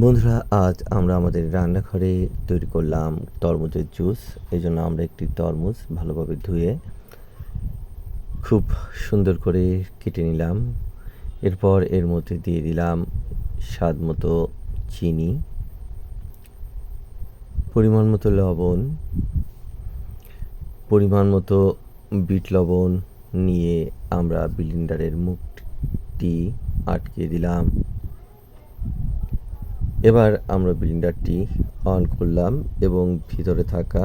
বন্ধুরা, আজ আমরা আমাদের রান্নাঘরে তৈরি করলাম তরমুজের জুস। এজন্য আমরা একটি তরমুজ ভালোভাবে ধুয়ে খুব সুন্দর করে কেটে নিলাম। এরপর এর মধ্যে দিয়ে দিলাম স্বাদ মতো চিনি, পরিমাণ মতো লবণ, পরিমাণ মতো বিট লবণ নিয়ে আমরা ব্লেন্ডারের মুখটি আটকে দিলাম। এবার আমরা ব্লেন্ডারটি অন করলাম এবং ভিতরে থাকা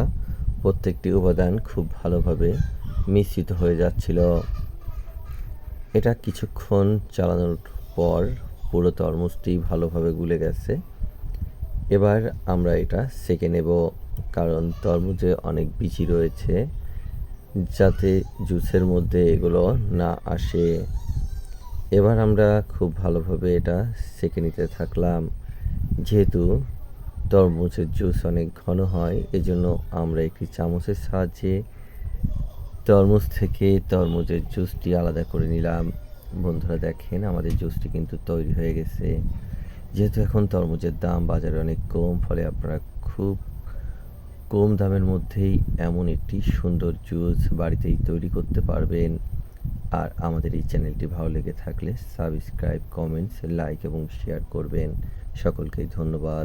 প্রত্যেকটি উপাদান খুব ভালোভাবে মিশ্রিত হয়ে যাচ্ছিল। এটা কিছুক্ষণ চালানোর পর পুরো তরমুজটি ভালোভাবে গুলে গেছে। এবার আমরা এটা সেঁকে নেব, কারণ তরমুজে অনেক বিচি রয়েছে, যাতে জুসের মধ্যে এগুলো না আসে। এবার আমরা খুব ভালোভাবে এটা সেঁকে নিতে থাকলাম। যেহেতু তরমুজের জুস অনেক ঘন হয়, এজন্য আমরা একটি চামচের সাহায্যে তরমুজ থেকে তরমুজের জুসটি আলাদা করে নিলাম। বন্ধুরা দেখেন, আমাদের জুসটি কিন্তু তৈরি হয়ে গেছে। যেহেতু এখন তরমুজের দাম বাজারে অনেক কম, ফলে আপনারা খুব কম দামের মধ্যেই এমন একটি সুন্দর জুস বাড়িতেই তৈরি করতে পারবেন। আর আমাদের এই চ্যানেলটি ভালো লেগে থাকলে সাবস্ক্রাইব, কমেন্টস, লাইক এবং শেয়ার করবেন। সকলকেই ধন্যবাদ।